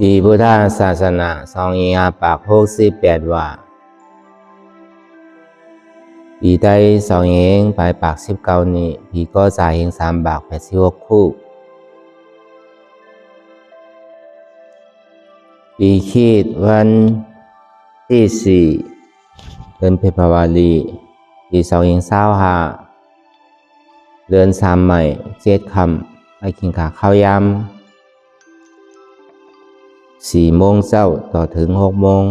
ที่พุทธศาสนา2568ว่าปีใต้ไปปาก19นี้ปีก็จ่าย386คู่ปีคีดวันที่4เดือนเพภาวารีปี2025เดือน3ใหม่7ค่ำให้กินข้าวยำ4 โมงเช้าต่อถึง6 โมง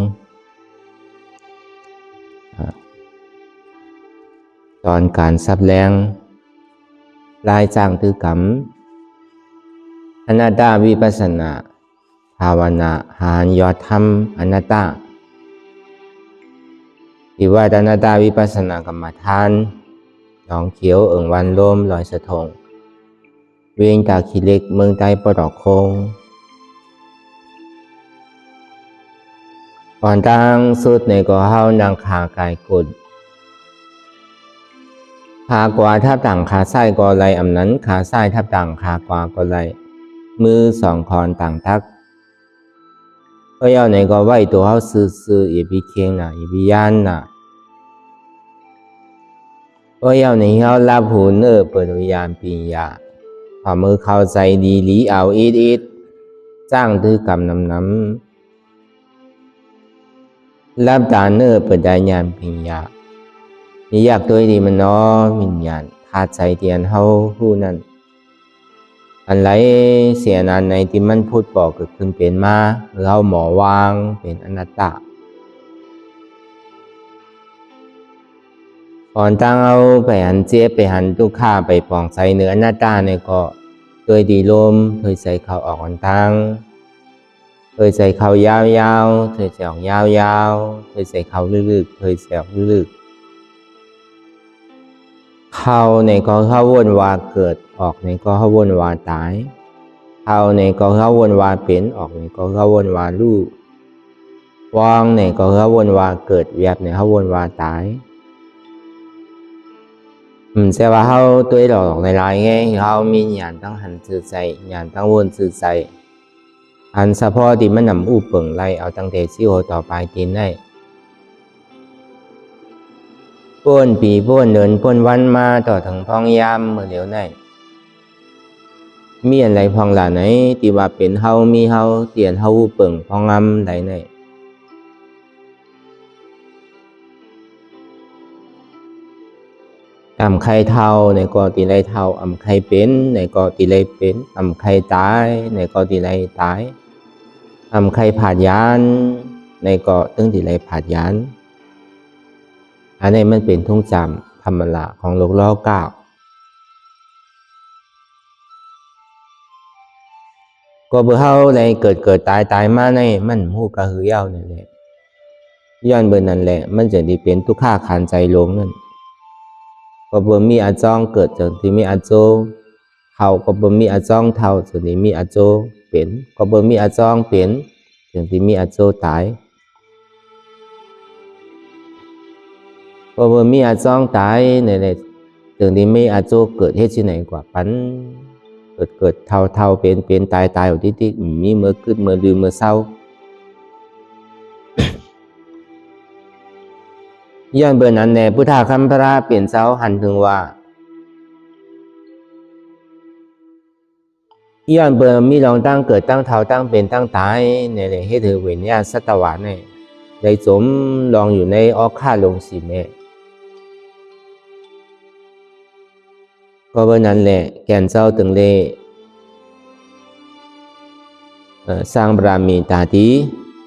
ตอนการซับแรงลายจ้างตือกรรมอนัตตาวิปัสสนาภาวนาหารยอดธรรมอนัตตาที่ว่าอนัตตาวิปัสสนากรรมฐานหนองเขียววันลมลอยสะทงเวียงจากขี้เล็กเมืองใต้ปลอกโคงก่อนตั้งสุดในก็เฮานางขากายกุดขากว่าทับต่างขาซ้ายก็ไหลอำนั้นขาซ้ายทับต่างขากว่าก็ไหลมือ2 คอนต่างทักก็ย่อในก็ไหวตัวเฮาซื่อๆอย่าไปเคียงน่ะอย่าไปย่านน่ะก็ย่อในเฮารับหูเนื้อเปิดวิญญาณปิญญาพอมือเข้าใจดีหลีเอาอีดจ้างถือกรรมน้ำรับตาเนื้อเปิดได้ญาณปิญญานี่อยากตัวดีมันน้อวิญญาณพาใจเตียนเฮาผู้นั้นอันไรเสียนานในที่มันพูดบอกเกิดขึ้นเป็นมาเราหมอวางเป็นอนัตตาก่อนตั้งเอาไปหันเจี๊ยบไปหันทุกข้าไปปองใส่เนื้ออนัตตาในก็โดยดีลมเคยใส่เขาออกก่อนตั้งเคยใส่เขายาวๆเคยใส่ออกยาวๆเคยใส่เขาลึกๆเคยใส่ออกลึกเข้าในก็เข้าวนวาเกิดออกในก็เข้าวนวาตายเข้าในก็เข้าวนวาเป็นออกในก็เข้าวนวาลูกวางในก็เข้าวนวาเกิดเวียบในเข้าวนวาตายใช่ว่าเข้าตัวหลอกในลายไงเข้ามีญาณตั้งหันสื่อใจญาณตั้งวนสื่อใจอันเฉพาะที่มันนำอู้เปิ่งไล่เอาตั้งแต่ซี่โอต่อไปกินได้ป้วนปีป้วนเดินป้วนวันมาต่อถึงพองยามเมื่อเดี๋ยวไหนมีอะไรพองหลาไหนที่ว่าเป็นเฮามีเฮาเตียนเฮาเปิ่งพองงำใดไหนใครเท่าในก็ตีไรเท่าใครเป็นในก็ตีไรเป็นใครตายในก็ตีไรตายใครผาดยานในก็ตึงตีไรผาดยานอันนี้มันเป็นทุ่งจำธรรมละของโลกล้อเก้าก็เบื่อเฮาในเกิดตายมาในมันหูกระหือยาวนั่นแหละย้อนเบื่อนั่นแหละมันจะได้เป็นทุกข้าขานใจลงนั่นก็เบื่อมีอาจ้องเกิดจากที่มีอาโจเท่าก็เบื่อมีอาจ้องเท่าจากที่มีอาโจเป็นก็เบื่อมีอาจ้องเป็นจากที่มีอาโจตายก็เมื่อมีอาจ้องตายในถึงที่ไม่อาโจเกิดเหตุที่ไหนกว่าปันเกิดเท่าเป็นตายอยู่ที่มีเมื่อขึ้นเมื่อลืมเมื่อเศร้าย้อนเบื่อนั้นแน่พุทธาคัมภระเปลี่ยนเศร้าหันถึงว่าย้อนเบื่อมีลองตั้งเกิดตั้งเท่าตั้งเป็นตั้งตายในให้ถือเวียนญาสัตวะในได้สมลองอยู่ในออกข้าลงสีแม่ก็เบอร์นั้นแหละแก่นเจ้าตึงเล่สร้างบารมีตาดี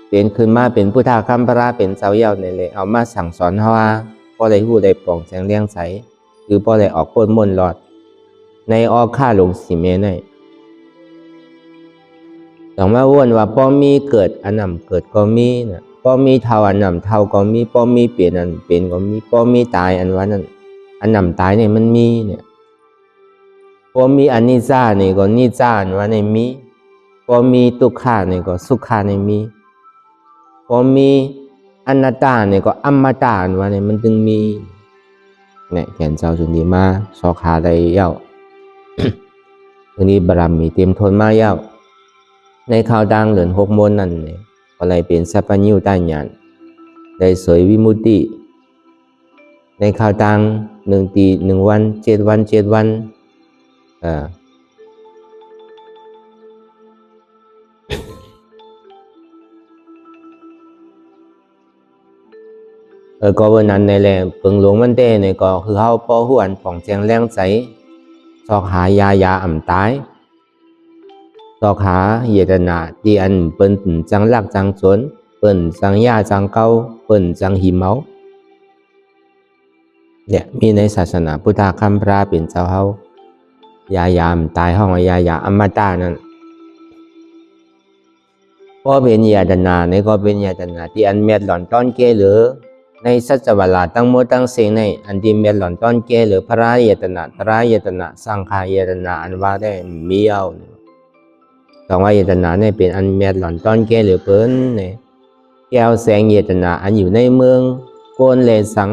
เป็นขึ้นมาเป็นพุทธาคัมภระเป็นเจ้าเย้าในเลยเอามาสั่งสอนเฮาว่าพ่อได้หู้ได้ปองแสงเลี้ยงใสคือพ่อได้ออกพ้นมนหลอดในออกข้าลงสีแม่ในต้องมาวนว่าป้อมีเกิดอันนำเกิดก็มีนะป้อมีเท่าอันนำเท่าก็มีป้อมีเปลี่ยนอันเป็นก็มีป้อมีตายอันว่านั้นอันนำตายเนี่ยมันมีเนี่ยพอมีอนิจจาเนี่ยก็นิจจาว่าในมีพอมีทุกขาเนี่ยก็สุขาในมีพอมีอนัตตาเนี่ยก็อมตะว่าในมันจึงมีเนี่ยแก่นเจ้าจุนดีมาสอขาได้เย้า ตรงนี้บารมีเต็มทนมาเย้า ในข่าวดังเหลือนหกมนนั่นเนี่ยก็เลยเป็นสัพพญิวต้านยานได้สวยวิมุตติในข่าวดัง1 ปี 1 วัน7 วัน7 วันก็วันนั้นในแหละเปิงหลวงมันเต้เนี่ยก็คือเขาป้อหวนผ่องแจงแรงใสสอกหายาอ่ำตายสอกหาเยตนาที่อันเปิ้นจังลักจังสวนเปิ้นจังยาจังเก้าเปิ้นจังหิมเมาเนี่ยมีในศาสนาพุทธคัมภีร์เป็นเจ้าเฮายายามตายห้องยาอมตะนั่นก็เป็นยาดนาในก็เป็นยาดนาที่อันเม็ดหล่อนต้อนเกหรือในสัจวลาตั้งหมดตั้งสิ่งในอันที่เม็ดหล่อนต้อนเกหรือพระยตนาตรายตนาสังขายตนาอันว่าได้มีเอาสองว่ายตนาเนี่ยเป็นอันเม็ดหล่อนต้อนเกหรือเปิ้นเนี่ยแก้วแสงยตนาอันอยู่ในเมืองโกนเลสัง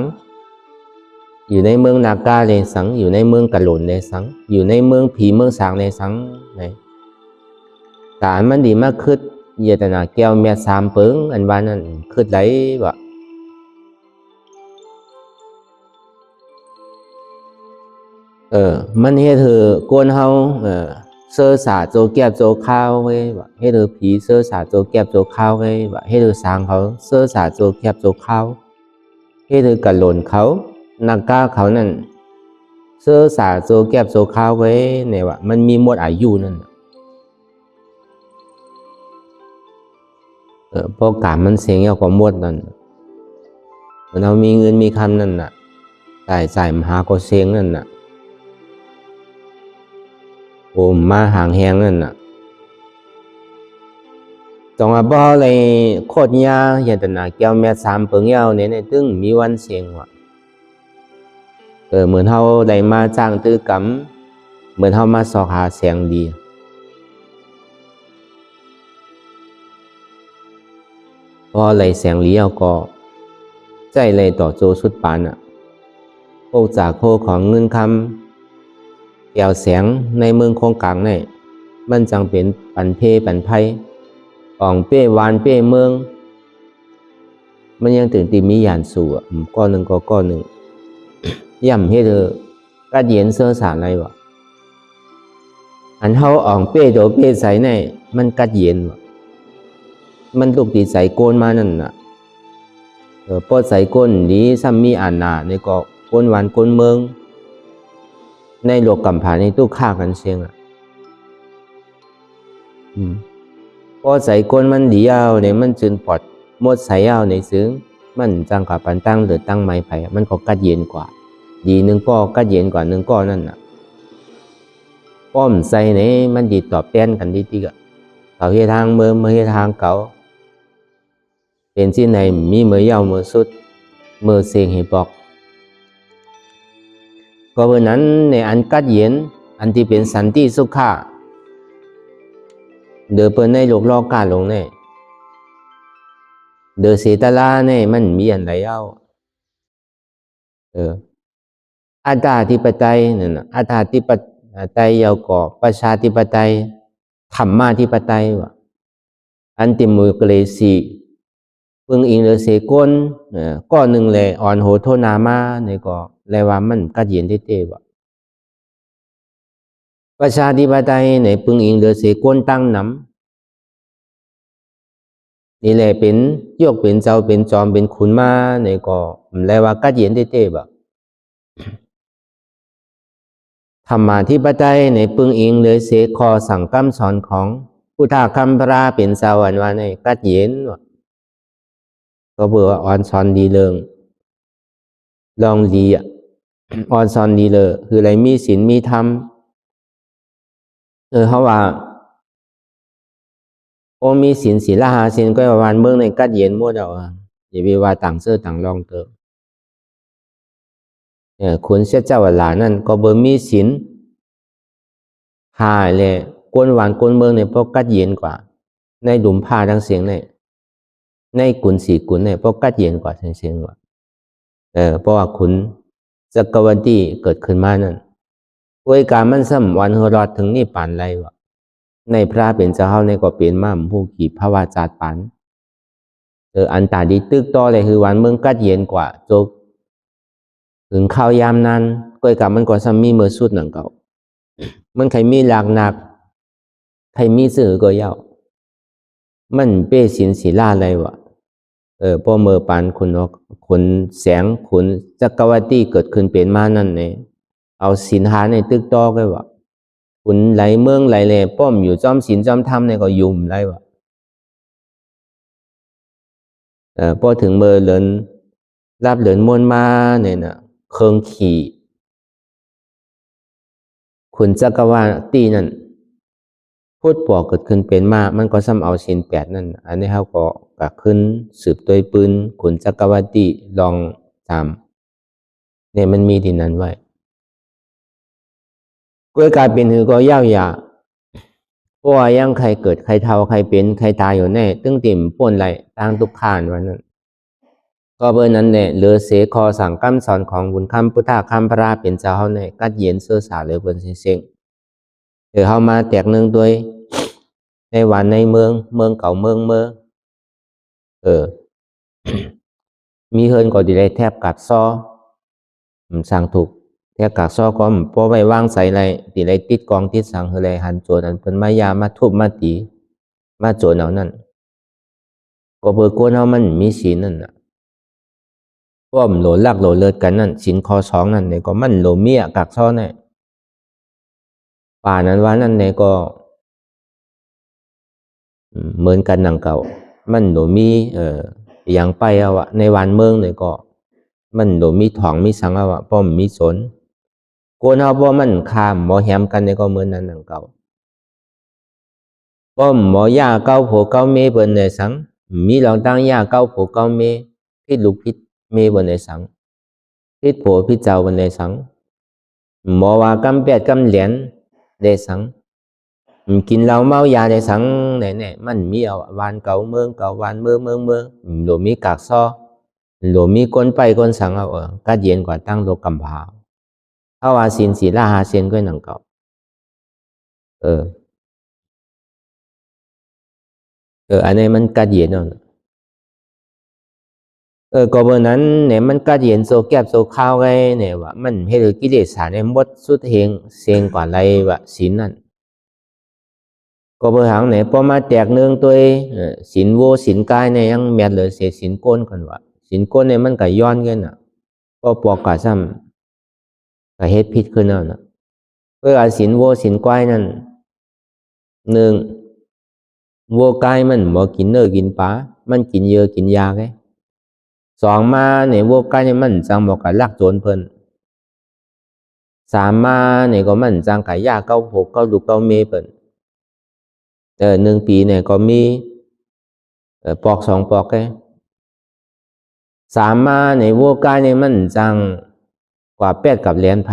อยู่ในเมืองนากาเลสังอยู่ในเมืองกะหลุนเลสังอยู่ในเมืองผีเมืองสางเลสังเนี่ยการมันดีมากขึ้นเยตนาแก้วเมีย3 เปิงอันว่านั้นขึ้นไหลบ่มันเฮ็ดเธอโกนเฮาเสื้อสาโจแก็บโจข้าวไว้บ่เฮ็ดเธอผีเสื้อสาโจแก็บโจข้าวไว้บ่เฮ็ดเธอสางเขาเสื้อสาโจแก็บโจข้าวเฮ็ดเธอกะหล่นเขานากาเขานั่นเสื้อสาโจแก็บโจข้าวไว้เนี่ยว่ามันมีหมดอายุนั่นเพราะกามมันเสียงเอาก็หมดนั่นเรามีเงินมีคำนั่นน่ะจ่ายมหาก็เสียงนั่นน่ะโอ้มาห่างแหงนั่นน่ะตรงบ่เลยโคตรยาเยตนาแก้วแม่3 เปิงยาวเนี่ยตึงมีวันเสียงว่ะเหมือนเฮาได้มาจ้างตื้อกำเหมือนเฮามาสอกหาเสียงดีพอไหลแสงเลี้ยวก็ใจเลยต่อโจสุดปานโคจากโคของเงินคำแก้วแสงในเมืองโคงกลางเนี่ยมันจังเป็นปันเพปันไพ่อ่องเป้วานเป้เมืองมันยังถึงตีมียานสู่ก้อนหนึ่งก็ก้อนหนึ่งย่ำให้เธอก็เย็นเสื้อสารอะไรวะอันเฮาอ่องเป้โดเป้ใสเนี่ยมันกัดเย็นวะมันลูกตีใสโกนมานั่นน่ะปอดใสก้นดีซ้ำมีอ่านหนาในก็ก้นหวานก้นเมืองในโลกกำผาในตู้ฆ่ากันเชียงปอดใสก้นมันดีเอาเนี่ยมันจึงปอดหมดใสเอาในซึ้งมันจังกับปันตั้งหรือตั้งไม้ไผ่มันก็กัดเย็นกว่าดี1 ก้อกัดเย็นกว่า1 ก้อนั่นน่ะป้อมใสเนี่ยมันดีตอบแทนกันดีๆก็เขาเฮทางเมืองเฮทางเก่าเป็นที่ไหนมีเมื่อยาวเมื่อสุดเมื่อเสียงให้บอกก็เพราะนั้นในอันกัดเย็นอันที่เป็นสันติสุขะเดือเปิ้นในโลกโลกาลงเนี่ยเดือเสตลาเนี่ยมันมีอันใดเอาอัตตาธิปไตยนั่นน่ะอัตตาธิปไตยยาวก่อประชาธิปไตยธรรมาธิปไตยวะอันติมุกเลสีปึงอิงเดือเสก้นก้อนหนึ่งเลยอ่อนโหโทนามาเนี่ยก็เลยว่ามันกัดเย็นเต้ๆวะประชาธิปไตยในปึงอิงเดือเสก้นตั้งน้ำนี่แหละเป็นยกเป็นเจ้าเป็นจอมเป็นขุนมาเนี่ยก็เลยว่ากัดเย็นเต้ๆวะธรรมาธิปไตยในปึงอิงเลยเสคอสั่งคำสอนของพุทธคัมภีร์เป็นสาวันว่าในกัดเย็นวะก็เบื่ออ่อนซอนดีเริงลองดีอ่อนซอนดีเลยคืออะไรมีศีลมีธรรมเขาว่าโอ้มีศีลศีลหาศีลก็วันเมืองในกัดเย็นมั่วเจ้าอย่าไปว่าต่างเสื้อต่างรองเติมคุณเสียเจ้าหลานนั่นก็เบอร์มีศีลหาเลยกวนหวานกวนเมืองเนี่ยพวกกัดเย็นกว่าในหลุมผ้าทั้งเสียงในกุนสีกุนเนี่ยพวกกัดเย็นกว่าเสียงว่าเพราะว่าคุณจักรวรรดิเกิดขึ้นมานั่นด้วยการมันซ้ำวันหัวรอดถึงนี่ป่านไรวะ ในพระเป็นเจ้าในก็เป็นมาผู้กี่ภาวะจัดปันอันตาดีตึกต่อเลยคือวันเมืองกัดเย็นกว่าจกถึงข้าวยามนั้นก้อยกับมันก็ซ้ำมีเมื่อสุดหนังเก่ามันใครมีหลักหนักใครมีสื่อก็เย้ามันเป้สินศิลาอะไรวะพอเมื่อปานคุณแสงคุณจักรวรรดิเกิดขึ้นเป็นมานั่นเนี่ยเอาสินหาในตึกต่อก็วะคุณไหลเมืองไหลเลยป้อมอยู่จอมศีลจอมธรรมเนี่ยก็ยุ่มไรวะพอถึงเมื่อเลินรับเหลินมวลมาเนี่ยนะเคืองขี่คุณจักรวรรดินั่นพูดปอกเกิดขึ้นเป็นมามันก็ซ้ำเอาศีล8นั่นอันนี้เขาก็ขึ้นสืบตัวปืนคุณจักรวรรดิลองตามเนี่ยมันมีที่นั้นไว้ก็กลายเป็นหือก็ยาวยาเพราะว่ายังใครเกิดใครเท่าใครเป็นใครตายอยู่แน่ตึ้งติ่มป่นไรตั้งทุกขานวันนั้นก็เบอร์นั้นเนี่ยเหลือเสคอสั่งคำสอนของบุญคำพุทธคำพระเป็นเจ้าเขาเนี่ยกัดเย็นเสื้อสาเลยบนเสียงเดี๋ยวเขามาแตกหนึ่งด้วยในวันในเมืองเก่าเมืองมีเฮินก็ดีเลยแทบกัดซ้อสั่งถูกแทบกัดซ้อก็พอไปว่างใส่ไรดีเลยติดกองติดสั่งเฮเลยหันโจนั้นเป็นมายามาทุบมาตีมาโจนเอานั่นก็เบอร์กวนเอามันมีศีลนั่นน่ะว่ามันโหลลักโหลเลิศกันนั่นศีลข้อ2นั่นเนี่ยก็มันโหลเมียกักซ้อเนี่ยป่านั้นว่านั่นเนี่ยก็เหมือนกันหนังเก่ามันโหลมีอย่างไปเอาอะในวันเมืองเนี่ยก็มันโหลมีถ่องมีสังเอาอะป้อมมีสนโกนเอาบ่มันข้ามหมอแหมกันเนี่ยก็เหมือนนั้นหนังเก่าป้อมหมอยาเก้าผัวเก้าเมย์บนในสังมีลองตั้งยาเก้าผัวเก้าเมย์พิษลูกพิษเมย์บนในสังพิษผัวพิษเจ้าบนในสังหมอว่ากำเป็ดกำเหรียญในสังกินเหล้าเมายาในสังเนี่ยมันมีเอาวันเก่าเมืองเก่าวันเมืองหลวมีกากซ้อหลวมีก้นไปก้นสังเอาก็เย็นกว่าตั้งโลกกำพาเอาว่าศีลศีลาหาเซียนก็หนังเก่าอันนี้มันกัดเย็นเอาก็เบอร์นั้นเนี่ยมันกัดเย็นโซแก็บโซข้าวไงเนี่ยว่ามันให้เรากิเลสเนี่ยหมดสุดเฮงเซียงกว่าไรว่าศีลนั่นก็เบอร์หางเนี่ยพอมาแตกเนืองตัวศีลโวศีลกายเนี่ยยังแมดเลยเสียศีลก้นกันว่าศีลก้นเนี่ยมันก็ย้อนกันน่ะก็ปอกกะซ้ำก็เฮ็ดผิดขึ้นแล้วน่ะเพื่อศีลโวศีลกายนั่น1วัวกายมันบ่กินเนื้อกินปลามันกินเยอะกินยาไง2มาเนี่ยวัวกายเนี่ยมันจังบอกกับลักโจรเพิ่น3มาเนี่ยก็มันจังกับยาเก้าหกเก้าลูกเก้าเมเพิ่น1 ปีเนี่ยก็มีปอก2 ปอกไง3มาในวัวกายเนี่ยมันจังกว่า8กับเหรียญไผ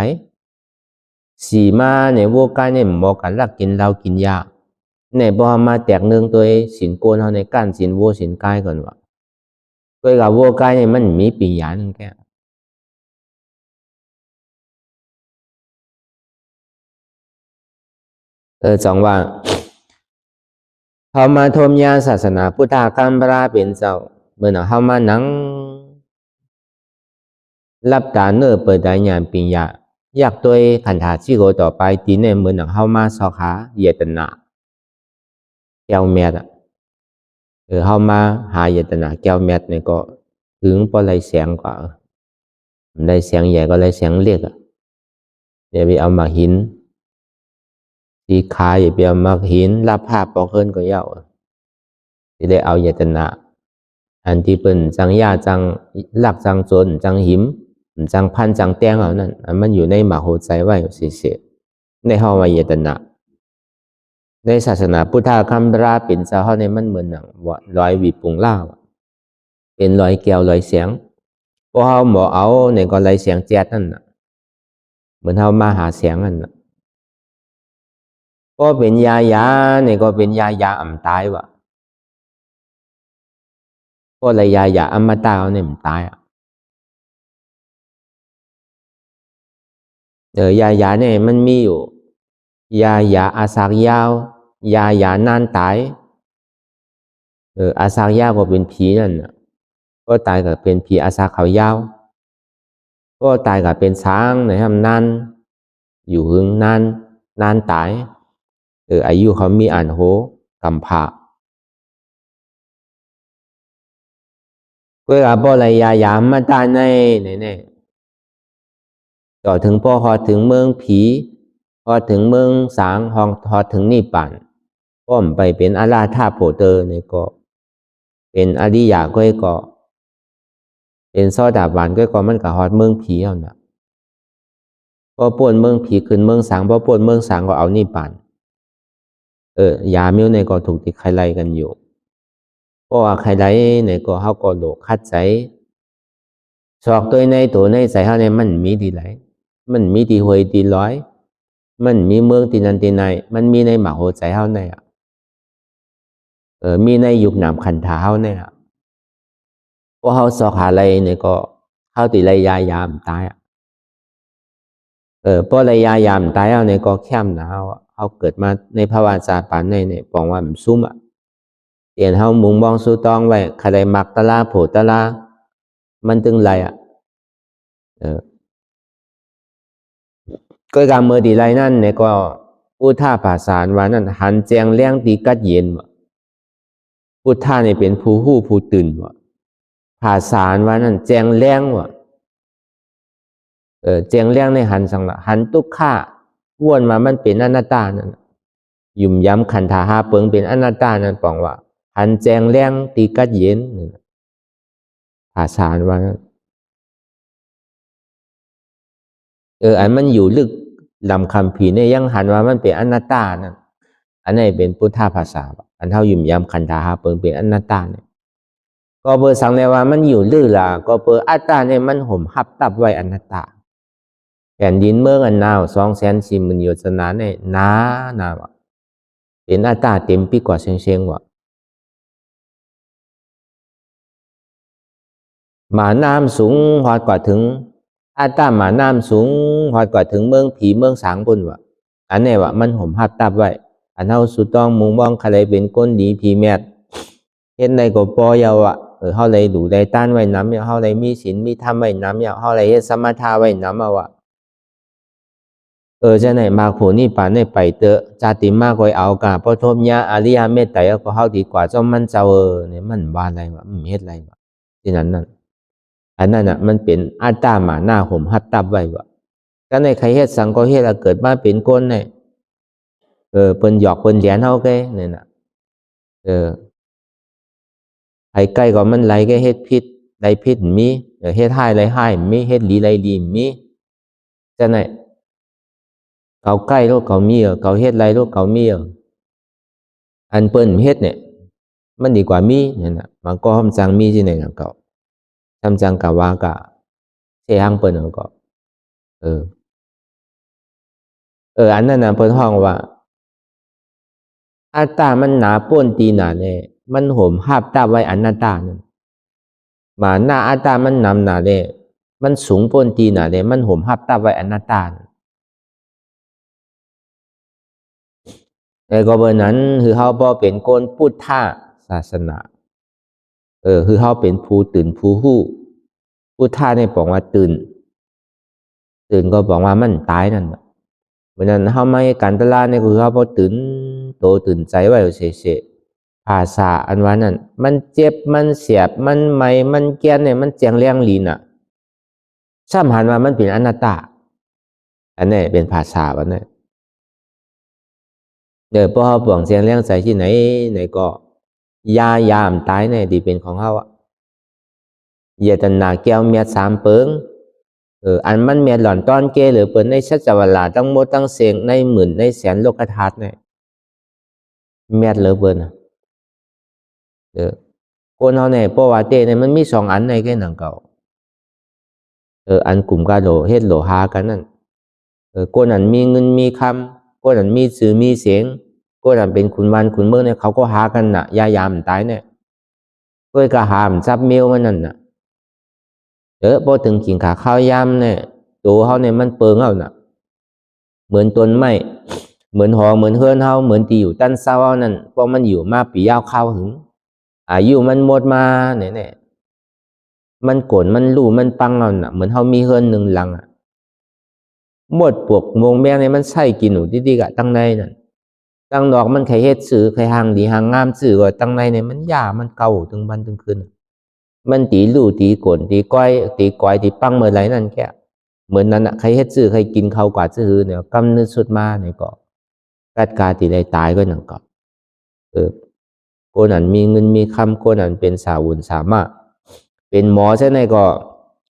4มาในวัวกายเนี่ยบอกกับลักกินเหล้ากินยาเนี่ยพอมาแตกเนืองตัวศีลโกนเฮาในการศีลวัวศีลกายก่อนว่าตัวกับวัวกายเนี่ยมันมีปีญาณแค่จังว่าเฮามาทมยาศาสนาพุทธคัมภราเป็นเจ้าเมื่อเฮามานั่งรับตาเนื้อเปิดได้ญาณปัญญาอยากตัวขันธาชีโกต่อไปตีในเหมือนเฮามาสอขาเยตนาแก้วเม็ดเฮามาหาเยตนาแก้วเม็ดเนี่ยก็ถึงพอไรแสงกว่าได้แสงใหญ่ก็ไรแสงเล็กเดี๋ยวไปเอามาหินสีขาอย่าไปเอามาหินรับภาพปอกเฮินก็เย้าที่ได้เอาเยตนาอันที่เป็นจังยาจังหลักจังจนจังหิมจังพันจังแตงเอานั่นมันอยู่ในมโหใจไว้เสียในเฮามาเยตนาในศาสนาพุทธคัมภราเป็นเจ้าเฮาในมันเหมือนหนังว่าร้อยวีปุงล่าเป็นร้อยแก้วร้อยเสียงพอเฮาหมอเอาในก็ร้อยเสียงแจ๊ดนั่นน่ะเหมือนเฮามาหาเสียงนั่นน่ะก็เป็นยในก็เป็นยาอ่ำตายวะก็เลยยาอมตะเอาเนี่ยมันตายยาเนี่ยมันมีอยู่ยาอาสากยาว ยานานตายอาซากยาวก็เป็นผีนั่นน่ะก็ตายกับเป็นผีอาซากเขายาวก็ตายกับเป็นช้างในทำนานอยู่หึงนานตายอายุเขามีอันโหกำผาก็อาบ่อะไรยามมาตาในเนี่ยต่อถึงพอถึงเมืองผีพอถึงเมืองสางพอถึงนิพพานก็ไปเป็นอาราธาโพเตอร์เนี่ยก็เป็นอริยะก็เป็นโซดาบันก็มันก็ฮอดเมืองผีเอาน่ะพอป่วนเมืองผีขึ้นเมืองสางพอป่วนเมืองสางก็เอานิพพานยามิ้วในก็ถูกติดใครไล่กันอยู่เพราะว่าใครไล่ในก็เขาก็โลกคัดใจชอกตัวในตัวในใจเขาเนี่ยมันมีดีไหลมันมีดีหวยดีร้อยมันมีเมืองตีนันตีในมันมีในหมาโหใจเขาในมีในยุคหนามขันธาเขาในเพราะเขาสอกหาอะไรเนี่ยก็เขาติดระยะยามตายเพราะระยะยามตายเอาเนี่ยก็แค่มหนาวเขาเกิดมาในภาวะจาปานในเนี่ยบอกว่ามันซุ่มเตียนเขามุงมองสู้ต้องไว้ใครมักตะลาโผตะลามันตึงไรก็การเมื่อดีไรนั่นเนี่ยก็พุทธาภาษาว่านั่นหันแจงเลี้ยงตีกัดเย็นพุทธาเนี่ยเป็นผู้หู้ผู้ตื่นภาษาว่านั่นแจงเลี้ยงแจงเลี้ยงในหันสังละหันตุกข้าวนมามันเป็นอนัตตานั่นยุ่มย้ำขันธาหาเปิงเป็นอนัตตานั่นปองว่าหันแจงเลี้ยงตีกัดเย็นภาษาว่านั่นอันมันอยู่ลึกลำคำผีเนี่ยยังหันว่ามันเป็นอนัตตานั่นอันนี้เป็นพุทธภาษาอันเท่ายุ่มย้ำขันธาหาเปิงเป็นอนัตตาเนี่ยก็เบอร์สังเลยว่ามันอยู่ลึกละก็เบอร์อัตตาเนี่ยมันห่มหับตับไว้อนัตตาแผ่นดินเมืองอันนาว240,000 โยชนาเนี่ยหนาเป็นอัตตาเต็มปีกว่าเชียงว่ะหมาน้ำสูงหอดกว่าถึงอัตตาหมาน้ำสูงหอดกว่าถึงเมืองผีเมืองสางบนว่ะอันนี้ว่ะมันห่มหับตับไว้อันเท่าสุดต้องมุงบ้องใครเป็นก้นดีผีแมดเห็นในก็ปอยาวะเขาเลยดูได้ต้านไว้น้ำเนี่ยเขาเลยมีศีลมีธรรมไว้น้ำเนี่ยเขาเลยสมาทาไว้น้ำเอาวะจะไหนมาโผนี่ป่านในไปเตอะจาติมากกว่าเอากาพอทบยาอริยเมตไตรก็เขาดีกว่าเจ้ามันเจ้าเนี่ยมันบ้านอะไรวะมันเฮ็ดอะไรวะที่นั้นนั่นอันนั้นอ่ะมันเป็นอัตตาหมาหน้าห่มหัดตับไว้วะก็ในใครเฮ็ดสังก็เฮ็ดเกิดมาเป็นก้นเนี่ยเปิ้นหยอกเปิ้นเหรียญเฮาแกเนี่ยน่ะไผใกล้ก็มันไหลแกเฮ็ดพิษไหลพิษมีเฮ็ดให้ไหลให้มีเฮ็ดหลีไหลดีมีจะไหนเขาใกล้โลกเขามีเขาเฮ็ดไรโลกเขามีอันเปิ้นเฮ็ดเนี่ยมันดีกว่ามีเนี่ยนะมันก็ทำจังมีที่ไหนก็ทำจังกะว่ากะเสียงเปิ้นก็อันนั้นน่ะเปิ้นห้องว่าอัตตามันหนาป้นตีหนาเนี่ยมันห่มภาพตาไว้อนัตตานั่นมาหน้าอัตตามันนำหนาเนี่ยมันสูงป้นตีหนาเนี่ยมันห่มภาพตาไว้อนัตตาแต่ก็เบอร์นั้นคือเขาบ่เป็นก้นพุทธศาสนาคือเขาเป็นผู้ตื่นผู้หู้พุทธะเนี่ยบอกว่าตื่นก็บอกว่ามันตายนั่นเพราะนั้นเขาไม่การตลาดเนี่ยคือเขาพอตื่นโตตื่นใจไว้เฉยภาษาอันว่านั่นมันเจ็บมันเสียบมันไหมมันแก่นเนี่ยมันแจงเลี้ยงลีน่ะซ้ำหันว่ามันเป็นอนัตตาอันนี้เป็นภาษาวันนี้พอเขาปวงเสียงเลี้ยงใจที่ไหนก็ยามตายเนี่ยดีเป็นของเขาเยตนาแก้วเมีย3 เปิงอันมันเมียหล่อนต้อนเกหรือเปิดในชัจวลาตั้งโมตั้งเสียงในหมื่นในแสนโลกธาตุเนี่ยเมียเหลือเปินคนเขาเนี่ยเพราะว่าเต้เนี่ยมันมี2 อันในแค่หนังเก่าอันกลุ่มกาโหลเฮ็ดโหลหากันนั่นคนนั้นมีเงินมีคำคนนั้นมีสื่อมีเสียงคนนั้นเป็นขุนวันขุนเมืองเนี่ยเขาก็หากันน่ะยามตายเนี่ยก็หามซับเมียวมันนั่นน่ะพอถึงกินขาข้าวยำเนี่ยตัวเขาเนี่ยมันเปิงเอาน่ะเหมือนต้นไม้ เหมือนหอเหมือนเฮือนเฮาเหมือนที่อยู่ตั้นเศร้านั่นพอมันอยู่มาปียาวเข้าหึงอายุมันหมดมาเนี่ยมันโกนมันลู่มันปังเอาน่ะเหมือนเฮามีเฮือนหนึ่งหลังหมดปวกมงแมงเนี่ยมันใส่กินหนูดีๆกะตั้งในนั่นตั้งดอกมันไข่เฮ็ดสื่อไข่หางดีหางงามสื่อก็ตั้งในเนี่ยมันยามันเก่าถึงวันถึงคืนมันตีลู่ตีโกนตีก้อยตีก้อยตีปังเมื่อไรนั่นแค่เหมือนนั้นอ่ะใครเฮ็ดสื่อใครกินเขากว่าซื่อเนี่ยกำนึกสุดมาเนี่ยก็กัดกาตีได้ตายก็หนังก็โกนันมีเงินมีคำโกนันเป็นสาวุนสามารถเป็นหมอใช่ไหมก็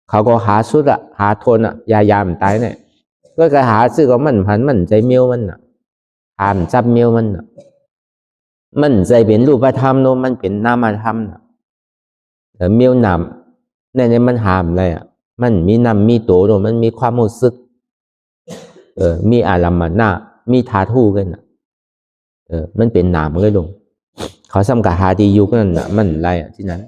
เขาก็หาสุดอะหาทนอะยายามตายเนี่ยก็หาซื้อก็มันพันมันใจเมียวมันอะหามจับเมียวมันอะมันใจเป็นรูปธรรมโนมันเป็นนามธรรมอะแต่เมียวนำเนี่ยมันหามอะไรอะมันมีนำมีโตโนมันมีความรู้สึกมีอารมณ์หน้ามีทาทู่กันอะมันเป็นหนามเลยลงเขาซ้ำกับหาดียุคนั่นน่ะมันอะไรอ่ะที่นั้น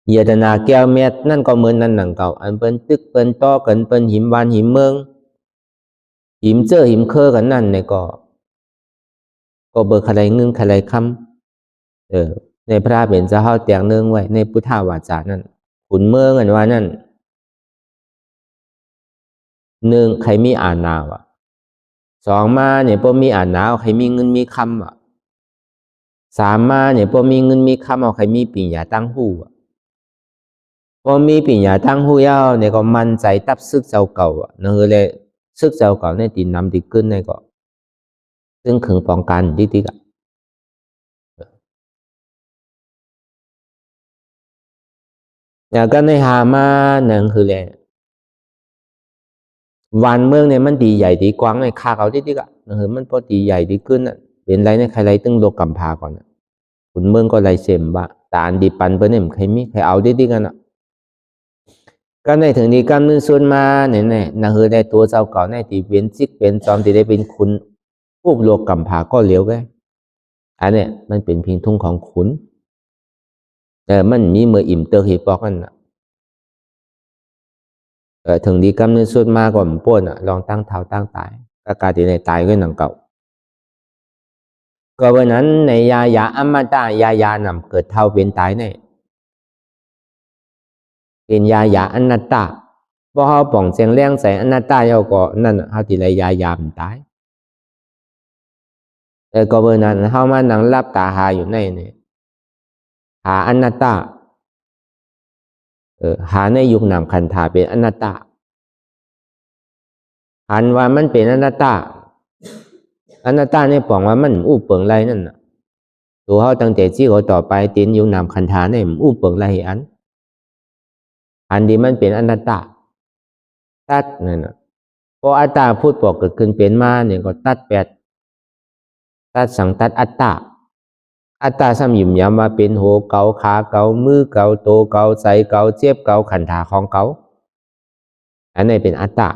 เยตนาแก้วเม็ดนั่นก็เหมือนนั่นหนังเก่าอันเป็นตึกเป็นต้อกันเป็นหิมวานหิมเมืองหิมเจอหิมเคอกันนั่นเนี่ยก็เบอร์อะไรเงินอะไรคำในพระเป็นเจ้าเฮาเตียงเนืองไว้ในพุทธวาจานั่นขุนเมืองกันว่านั่นหนึ่งใครมีอ่านนาวะสองมาเนี่ยพอมีอ่านนาวใครมีเงินมีคำอ่ะสามมาเนี่ยพอมีเงินมีคำเอาใครมีปิญญาตั้งหูอ่ะพอมีปิญญาตั้งหูยาวเนี่ยก็มั่นใจตับซึกเจ้าเก่าอ่ะนั่นคือเลยซึกเจ้าเก่าในตีนำดีขึ้นในก็ซึ่งขึงป้องกันดีๆอ่ะอย่างก็ในหามานั่นคือเลยวันเมืองเนี่ยมันดีใหญ่ดีกว้างในคาเขาดีๆอ่ะนั่นคือมันพอดีใหญ่ดีขึ้นอ่ะเป็นไรในใครไรตึงโลกกำพาก่อนขุนเมืองก็ไรเสมบะแต่อันดีปันเปิ้นเนี่ยใครมีใครเอาดีๆกันอ่ะก็ในถึงนี้กำนึงส่วนมาเนี่ยนั่นคือในตัวเจ้าเก่าในที่เป็นซิกเป็นจอมที่ได้เป็นคุณผู้โลกกำพาก็เหลียวไงอันเนี้ยมันเป็นเพียงทุ่งของขุนแต่มันมีเมื่ออิ่มเตอร์ฮีปอกนั่นนะถึงดีกำนึงสุดมากกว่าป่นอ่ะลองตั้งเท้าตั้งตายก็กลายเป็นในตายก็หนังเก่าก็วันนั้นในยาอมตะยานำเกิดเท่าเป็นตายเนี่ยเป็นยาอนัตตาพอเขาป่องเสียงเลี้ยงใส่อนัตตาเยาก็นั่นเขาที่ไรยามตายแต่ก็วันนั้นเขามานั่งรับตาหาอยู่ในเนี่ยหาอนัตตาหาในยุคนามคันธาเป็นอนัตตาหันว่ามันเป็นอนัตตาเนี่ยปองว่ามันอู้เปิงไรนั่นน่ะตัวเขาตั้งแต่ที่เขาต่อไปตีนยุคนามคันธาเนี่ยมันอู้เปิงไรอันดีมันเป็นอนัตตาตัดนั่นน่ะพออัตตาพูดบอกเกิดขึ้นเป็นมาเนี่ยก็ตัดแปดตัดสังตัดอัตตาซ้ำหยิมย้ำว่าเป็นหัวเกาขาเกามือเกาโตเกาใจเกาเจ็บเกาขันธาของเกาอันนี้เป็นอัตตา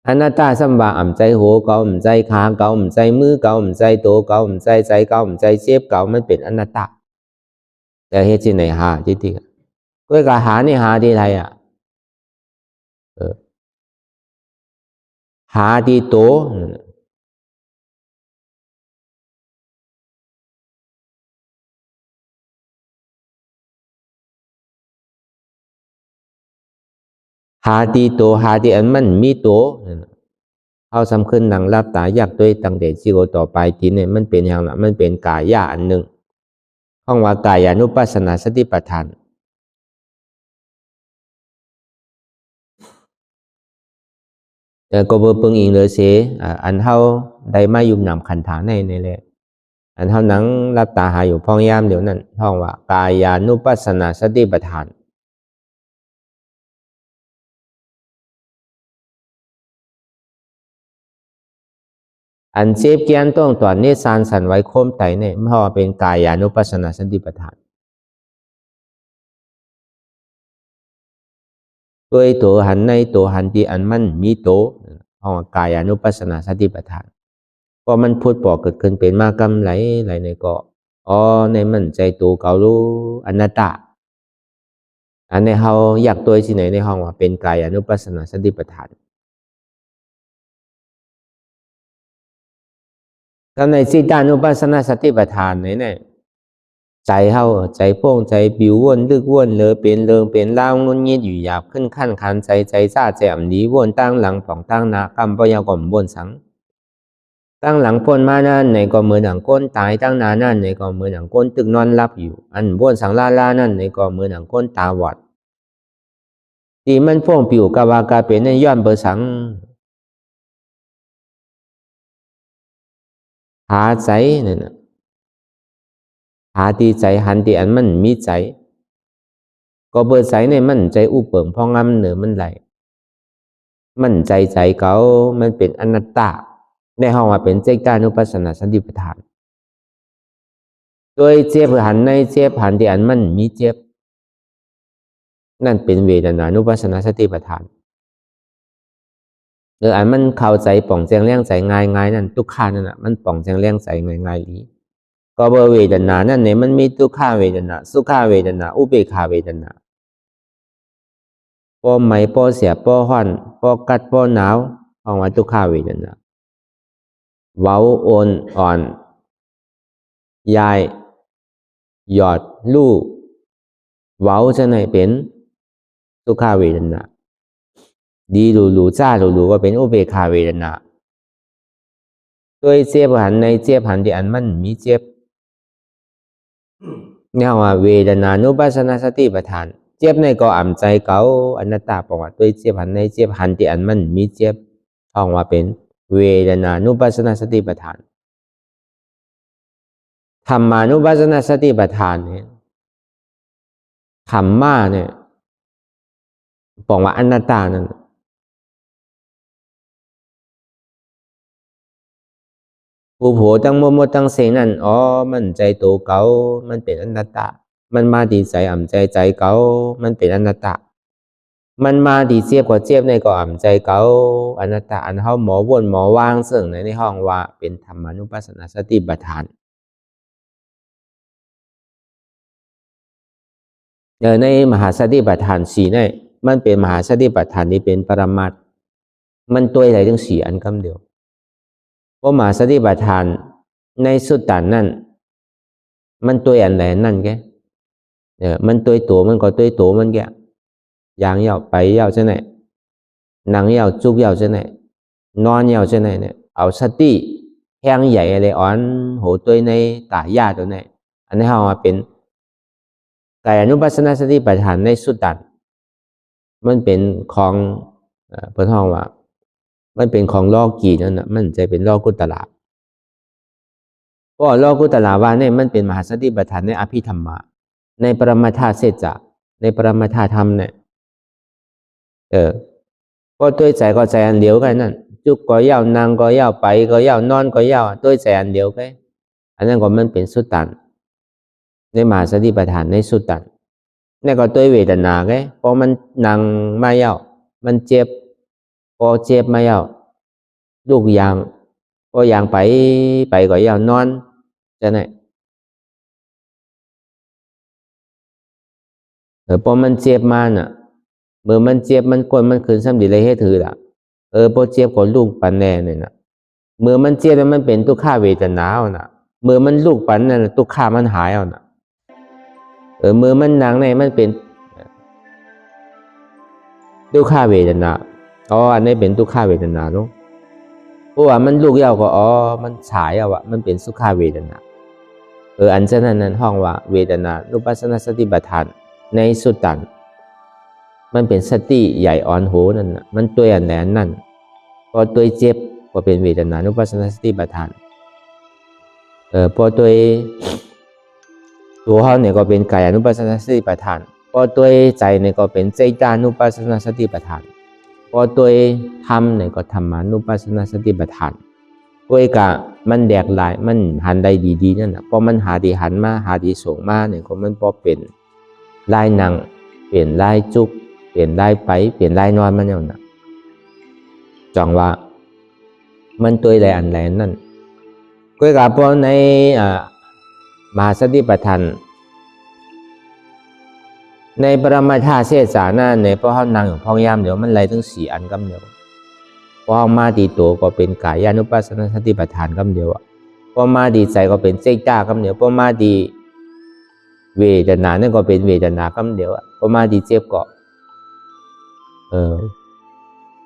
อนัตตาสัมบาอ่ำใจหัวเกาอ่ำใจขาเกาอ่ำใจมือเกาอ่ำใจโตเกาอ่ำใจใจเกาอ่ำใจเจ็บเกามันเป็นอนัตตาแต่เหตุที่ไหนหาที่ก็การหานี่หาที่ไรอ่ะหาที่โตหาที่โตหาที่อันมันมีโตเอาสำคัญนังรับตาอยากด้วยตั้งแต่ชีวิตต่อไปทีเนี่ยมันเป็นอย่างละมันเป็นกายะอันหนึ่งข้องว่ากายานุปัสสนาสติปัฏฐานแต่ก็เบอร์เปิงอิงเลยเสอันเท่าได้มายุ่มหนำขันธาในเลยอันเท่านั้นรับตาหาอยู่พ้องยามเดี๋ยวนั้นท่องว่ากายานุปัสสนาสติปัฏฐานอันเซฟเกียนต้องตอนนี้สารสันไว้โคมไตเนี่ยเพราะว่าเป็นกายานุปัสสนาสติปัฏฐานด้วยตัวหันในตัวหันที่อันมันมีโตเพราะว่ากายานุปัสสนาสติปัฏฐานพอมันพูดบอกเกิดขึ้นเป็นมากำไหลในก็อ๋อในมันใจตัวเกาลูอนัตตาอันในเขาอยากตัวที่ไหนในห้องว่าเป็นกายานุปัสสนาสติปัฏฐาน แล้วในจิตานุปัสสนาสติปัฏฐานเนี่ยใจเฮาใจโป้งใจปิววนลึกวนเลอเป็นเริงเป็นเล่างุนยิดอยู่หยาบขึ้นขั้นขันใจจ้าแจ่มดีวนตั้งหลังป่องตั้งหน้ากำปยากรมวนสังตั้งหลังพ้นมานั่นในก็มือหนังก้นตายตั้งนานั่นในก็มือหนังก้นตึกนอนรับอยู่อันวนสังลานั่นในก็มือหนังก้นตาวัดที่มันพ่วงปิวกาวากาเป็นในย้อนเบอร์สังหาใจนั่นนะหาตีใจหันตีอันมันมีใจก็เบอร์ใจในมันใจอุเปิงพองำเหนือมันไหลมันใจเก่ามันเป็นอนัตตาในห้องว่าเป็นเจตานุปัสสนาสติปัฏฐานโดยเจ็บหันในเจ็บหันตีอันมันมีเจ็บนั่นเป็นเวทนานุปัสสนาสติปัฏฐานอันมันเข้าใจป่องแจงแรงใจง่ายนั่นทุกขานั่นน่ะมันป่องแจงแรงใจง่ายๆดีก็เบอร์เวทนานั่นเนี่ยมันมีทุกขาเวทนาสุขาเวทนาอุเบกขาเวทนาปอไหมปอเสียปอห่อนปอกัดปอหนาวออกมาทุกขาเวทนาเว้าโอนอ่อนยายหยอดลูกเว้าจะไหนเป็นทุกขาเวทนาดีหรูจ้าหรูก็เป็นอุเบกขาเวทนาโดยเจ็บหันในเจ็บหันที่อันมันมีเจ็บเนี่ยว่าเวทนานุปัสสนาสติปัฏฐานเจ็บในก็อ่ำใจเก่าอนัตตาบอกว่าโดยเจ็บหันในเจ็บหันที่อันมันมีเจ็บออกว่าเป็นเวทนานุปัสสนาสติปัฏฐานธรรมานุปัสสนาสติปัฏฐานเนี่ยธรรมะเนี่ยบอกว่าอนัตตานั่นผู้โผตั้งโมตั้งเสนั่นอ๋อมันใจโตเก่ามันเป็นอนัตตามันมาดีใจอ่ำใจเก่ามันเป็นอนัตตามันมาดีเจ็บกว่าเจ็บในก็อ่ำใจเก่าอนัตตาอันเฮาหมอวนหมอวางซึ่งในห้องว่าเป็นธรรมานุปัสสนาสติปัฏฐานในมหาสติปัฏฐานสี่เนี่ยมันเป็นมหาสติปัฏฐานที่เป็นปรมัตถ์มันตัวอะไรทั้งสี่อันคำเดียวเพราะมหาสติปัฏฐานในสุดตันนั่นมันตัวอันไหนนั่นแกมันตัวมันก็ตัวมันแกอย่างยาวไปยาวจะไหนหนังยาวจุกยาวจะไหนนอนยาวจะไหนเนี่ยเอาสติแห้งใหญ่อะไรอ่อนโหตัวในตายาตัวไหนอันนี้เราเป็นกายอนุปัสสนาสติปัฏฐานในสุดตันมันเป็นของเพิ่นห้องว่ามันเป็นของลอกีนั่นน่ะมันจะเป็นลอกุตละเพราะลอกุตละว่าเนี่ยมันเป็นมหาสติปัฏฐานในอภิธรรมะในปรมาธาเสจะในปรมาธาธรรมเนี่ยก็ด้วยใจก็ใจอันเดียวกันนั่นจุกก็ยาวนั่งก็ยาวไปก็ยาวนอนก็ยาวด้วยใจอันเดียวกันอันนั้นก็มันเป็นสุดตันในมหาสติปัฏฐานในสุดตันนี่ก็ด้วยเวทนาไงพอมันนั่งมายาวมันเจ็บพอเจ็บมายาวลูกยางพอยางไปก็ยาวนอนจะไหนพอมันเจ็บมาน่ะเมื่อมันเจ็บมันกวนมันคืนซ้ำดีเลยให้ถือละพอเจ็บก็ลูกปันแน่เนี่ยนะเมื่อมันเจ็บแล้วมันเป็นทุกขาเวทนาเอาน่ะเมื่อมันลูกปันนั่นทุกขามันหายเอาน่ะเมื่อมันหนังในมันเป็นทุกขาเวทนาอันนี้เป็นทุกขาเวทนาเนาะเพราะว่ามันลูกยาวก็มันฉายเอามันเป็นสุขาเวทนาอันฉะนั้นห้องว่าเวทนานุปัสสนาสติปัฏฐานในสุดตันมันเป็นสติใหญ่อ่อนโหนั่นน่ะมันตัวอันไหนนั่นพอตัวเจ็บก็เป็นเวทนานุปัสสนาสติปัฏฐานพอตัวเขาเนี่ยก็เป็นกายานุปัสสนาสติปัฏฐานพอตัวใจเนี่ยก็เป็นใจตานุปัสสนาสติปัฏฐานพอตัวธรรมเนี่ยก็ธรรมานุปัสสนาสติปัฏฐานตัวกะมันแดกหลายมันหันได้ดีๆนั่นน่ะพอมันหาดีหันมาหาดีส่งมาเนี่ยก็มันพอเป็นลายหนังเปลี่ยนลายจุกเปลี่ยนลายไปเปลี่ยนลายนอนมันอย่างน่ะจังว่ามันตัวอะไรอันไหนนั่นก็กะพอในมหาสติปัฏฐานในปรมาธาเสสานะในพอเขานั่งอยู่พองยามเดี๋ยวมันไหลถึงสี่อันกำเดียวพอมาตีตัวก็เป็นกายานุปัสสนาสติปัฏฐานกำเดียว พอมาดีใจก็เป็นเจต้าคำเดียวพอมาดีเวทนานั่นก็เป็นเวทนาคำเดียวพอมาดีเจ็บก็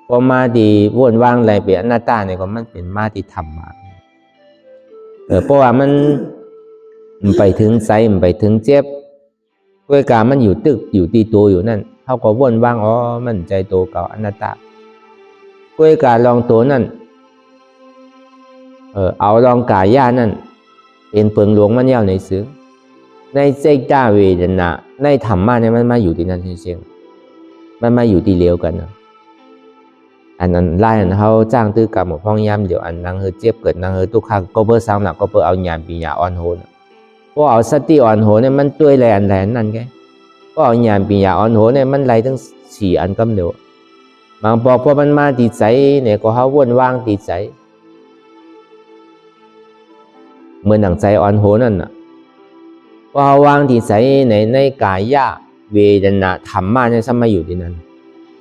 พอมาดีวนว่างอะไรเป็นอนัตตาเนี่ยก็มันเป็นมาดีธรรมมาเพราะว่ามันไปถึงใจมันไปถึงเจ็บด้วยการมันอยู่ตึกอยู่ตีตัวอยู่นั่นเขาก็วนว่างมันใจโตเก่าอนัตตาด้วยการลองตัวนั่นเอาลองกายย่านั่นเป็นเปิงหลวงมันยาวในซื้อในใจต้าเวทนาในธรรมะเนี่ยมันมาอยู่ที่นั่นเฉยๆมันมาอยู่ที่เลี้ยวกันนะอันนั้นไล่อันเขาจ้างตื้อกรรมหมดพ้องย้ำเดี๋ยวอันนั่งเจ็บเกิดนั่งทุกข์ก็เพื่อสร้างหนักก็เพื่อเอาญาณปัญญาอ่อนโหนเพราะเอาสติอ่อนโหนเนี่ยมันตัวแรงนั่นแกเพราะเอาญาณปัญญาอ่อนโหนเนี่ยมันไล่ทั้ง4 อันกำเดียวบางบอกว่ามันมาตีใจเนี่ยก็เขาวนว่างตีใจเหมือนหนังใจอ่อนโหนนั่นน่ะพอวางที่ใจในกายะเวทนาธรรมะเนี่ยมาอยู่ที่นั่น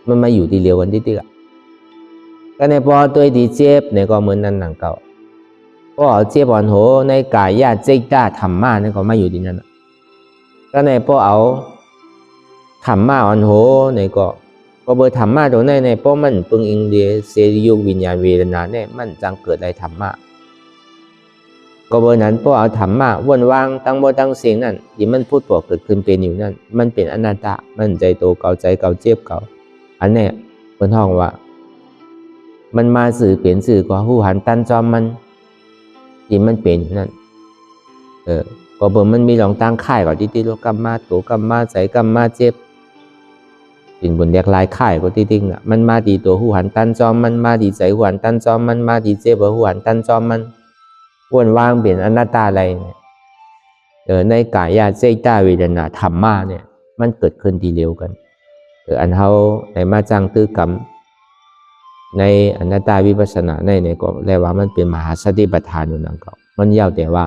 มันมาอยู่ที่เดียวกันที่ก็ในพอตัวที่เจ็บเนี่ยก็เหมือนนั้นหนังเก่าพอเจ็บอ่อนโหในกายะเจตาธรรมะเนี่ยก็มาอยู่ที่นั่นก็ในพอเอาธรรมะอ่อนโหเนี่ยก็เบอร์ธรรมะตรงนั้นในพอมันปึงอิงเดียเสรียุวิญญาณเวทนาเนี่ยมันจังเกิดอะไรธรรมะก็เบอร์นั้นพอเอาธรรมะวนวางตั้งบ่ตั้งเสียงนั่นที่มันพูดบอกเกิดขึ้นเป็นอยู่นั่นมันเป็นอนัตตามันใจโตเก่าใจเก่าเจ็บเก่าอันนี้เป็นห้องว่ามันมาสื่อเปลี่ยนสื่อกว่าผู้หันตันจอมมันที่มันเป็นนั่นก็เบอร์มันมีหลองตั้งค่ายกว่าที่โลกรรมมาตัวกรรมมาใจกรรมมาเจ็บเป็นบนเรียกลายค่ายกว่าที่น่ะมันมาดีตัวผู้หันตันจอมมันมาดีใจผู้หันตันจอมมันมาดีเจ็บผู้หันตันจอมมันวนว่างเปลี่ยนอนัตตาอะไรในกายะเจตาเวทนาธรรมะเนี่ยมันเกิดขึ้นทีเดียวกันอันเขาในมาจังตื้อกรรมในอนัตตาวิปัสสนาในก็เรียกว่ามันเป็นมหาสติปัฏฐานอยู่นั่นก็มันยาวแต่ว่า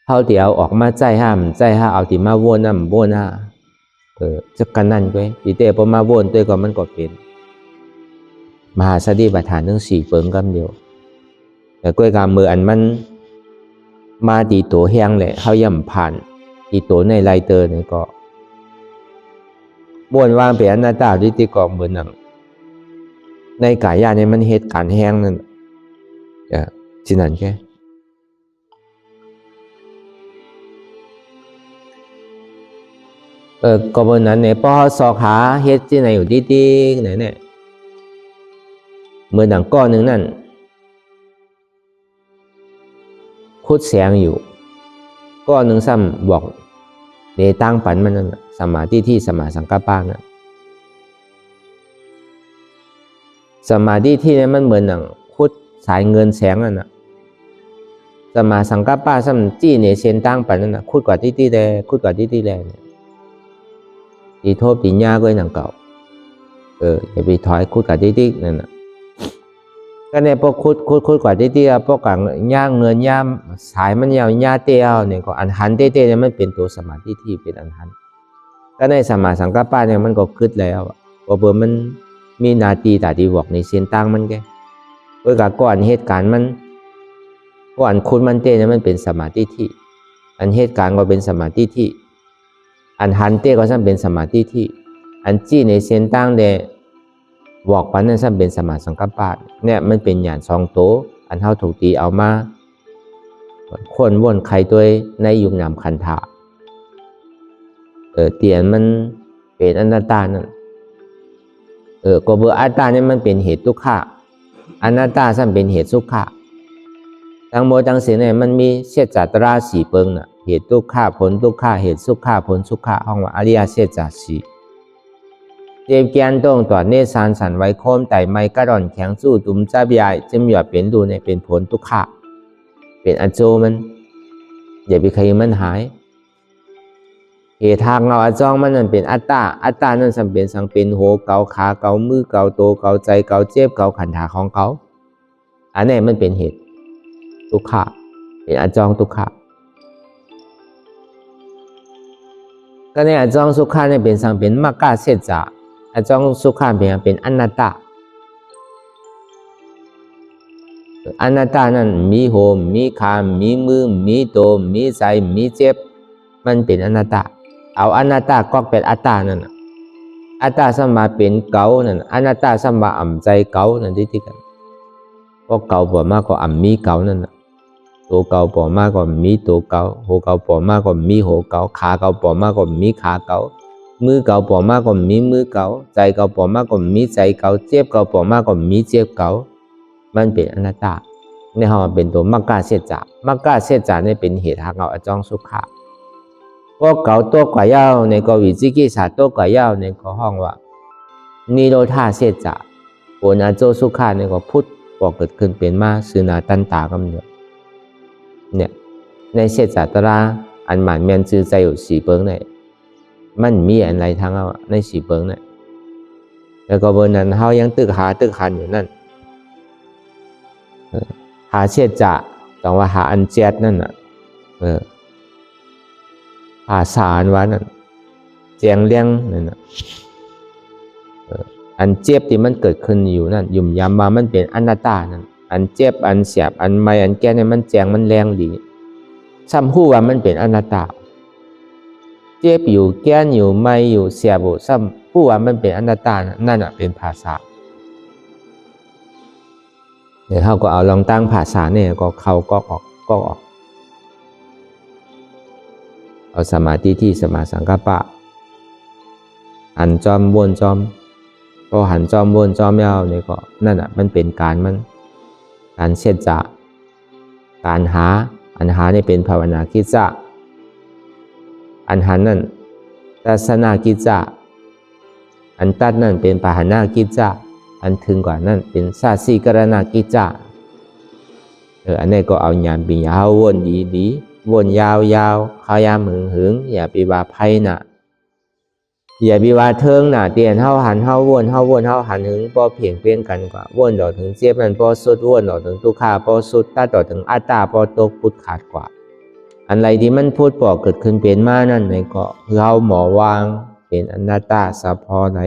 เขาเดี๋ยวออกมาใจห้ามใจห้าเอาที่มาวนน้ำวนห้าจะกันนั่นไปดีแต่พอมาวนตัวก็มันก็เป็นมหาสติปัฏฐานทั้ง4เฟิงกำเดียวแต่ก้อยกามมืออันมันมาตีตัวแห้งเลยเขาย่ำผ่านตีตัวในไรเตอร์เนี่ยก็บ้วนวางเปลี่ยนหน้าตาที่ตีกองเหมือนหนังในกายาเนี่ยมันเหตุการณ์แห้งนั่นที่นั่นแค่ก็บนนั้นเนี่ยพอสอกหาเหตุที่ไหนอยู่ที่ไหนเนี่ยเหมือนหนังก้อนหนึ่งนั่นคุดแสงอยู่ก็หนึ่งซ้ำบอกในตั้งปันมันนั่นสมาธิที่สมาสังกัปปะนั่นสมาธิที่นี่มันเหมือนหนังคุดสายเงินแสงนั่นน่ะสมาสังกัปปะซ้ำจี้ในเส้นตั้งปันนั่นน่ะคุดกว่าที่แดคุดกว่าที่แดเนี่ยตีโทษตีหญ้าก็หนังเก่าอย่าไปถอยคุดกว่าที่นั่นน่ะก็เนี่ยพวกคุดกว่าที่พวกกลางย่างเงินย่ามสายมันยาวย่าเตี้ยเนี่ยก็อันหันเตี้ยเนี่ยมันเป็นตัวสมาธิที่เป็นอันหันก็ในสมาสังกัปปะเนี่ยมันก็คึดแล้วว่าเบอร์มันมีนาทีตาดีบอกในเส้นตั้งมันแกเพื่อก่อนเหตุการณ์มันก่อนคุดมันเตี้ยเนี่ยมันเป็นสมาธิที่อันเหตุการณ์ก็เป็นสมาธิที่อันหันเตี้ยก็ซ้ำเป็นสมาธิที่อันจี้ในเส้นตั้งเนี่ยบอกปันนั้นซ้ำเป็นสมาสังกัปปะเนี่ยมันเป็นญาณ2 โตอันเท่าถูกตีเอามาคนวนใครตัวในยุคนามคันธะเตียนมันเป็นอนัตตานั่นก็เบอร์อัตตาเนี่ยมันเป็นเหตุทุกขะอนัตตาซ้ำเป็นเหตุสุขะทั้งหมดทั้งสิ้นเนี่ยมันมีเศษจัตรา4เปิงน่ะเหตุทุกขะผลทุกขะเหตุสุขะผลสุขะห้องว่าอริยเศษจัต4เจ็บแกนตรงตัวเนสานสันไว้โคมไต่ไม้กระดอนแข็งสู้ตุ่มจับยายจึงหยอดเป็นดูในเป็นผลทุกขะเป็นอโจมันอย่าไปใครมันหายเหตุทางเราอจองมันนั่นเป็นอัตตานั่นสัมเป็นสังเป็นโหเกาขาเกามือเกาโตเกาใจเกาเจ็บเกาขันธาของเขาอันนี้มันเป็นเหตุทุกขะเป็นอจองทุกขะก็ในอจองสุขะเนี่ยเป็นสังเป็นมรรคเสจาอจองสุขะเป็นอนัตตา อนัตตานั้นมีโหมมีคามมีมือมีโตมีใจมีเจ็บมันเป็นอนัตตาเอาอนัตตาก็เป็นอัตตานั่นอัตตาสัมมาเป็นเก่านั่นอนัตตาสัมมาอ่ำใจเก่านั่นที่กันเพราะเก่าบ่มากกว่าอ่ำมีเก่านั่นตัวเก่าบ่มากกว่ามีตัวเก่าหัวเก่าบ่มากกว่ามีหัวเก่าขาเก่าบ่มากกว่ามีขาเก่ามือเก่าบ่มากกว่ามีมือเก่าใจเก่าบ่มากกว่ามีใจเก่าเจ็บเก่าบ่มากกว่ามีเจ็บเก่ามันเป็นอนัตตาในห้องเป็นตัวมักกะเสจมักกะเสจนี่เป็นเหตุหาเอาอจองสุขะก็เก่าตัวกว่ายาวในก็วิจิกิจฉาตัวกว่ายาวในก็ห้องว่านิโรธาเสจโอนาโจสุขะในก็พุทธบอกเกิดขึ้นเป็นมาสืนาตันตากำเนิดเนี่ยในเสจตราอันหมายเมียนจือใจอยู่สีเปิงเนี่ยมันมีอะไรทั้งเอาในสีเปิงเนี่ยแล้วก็บนนั้นเขายังตึกหาตึกหันอยู่นั่นหาเสียจะต้องว่าหาอันเจ็ดนั่นน่ะหาสารวะนั่นแจงเลี้ยงนั่นน่ะอันเจ็บที่มันเกิดขึ้นอยู่นั่นยุ่มยามมามันเป็นอนัตตานั่นอันเจ็บอันเสียบอันไม่อันแก่เนี่ยมันแจงมันแรงดีซ้ำหู้ว่ามันเป็นอนัตตาเจ็บอยู่แก่อยู่ไม่อยู่เสียบอยู่ซ้ำหู้ว่ามันเป็นอนัตตานั่นน่ะเป็นภาษาเดี๋ยวเขาก็เอาลองตั้งภาษาเนี่ยก็เข้าก็ออกก็ออกเอาสมาธิที่สมาสังกัปปะหันจอมวนจอมพอหันจอมวนจอมยาวเนี่ยก็นั่นอ่ะมันเป็นการเสียจะการหาอันหาเนี่ยเป็นภาวนากิจจะอันหันนั่นทัศนากิจจะอันตัดนั่นเป็นปหานากิจจะอันถึงกว่านั่นเป็นสาสีกรณากิจจะอันนี้ก็เอาญาณปียาววนดีวนยาวข้ายามหึงอย่าไปว่าไพ่น่ะอย่าไปว่าเทิงน่ะเตียนเฮาหันเฮาวนเฮาหันหึงพอเพียงเปลี่ยนกันกว่าวนต่อถึงเจ็บมันพอสุดวนต่อถึงทุกขาพอสุดตัดต่อถึงอัตตาพอตกพุทธขาดกว่าอันไรที่มันพูดปอกเกิดขึ้นเป็นมานั่นไหนก็คือเฮาหมอวางเป็นอนัตตาสะพอไหน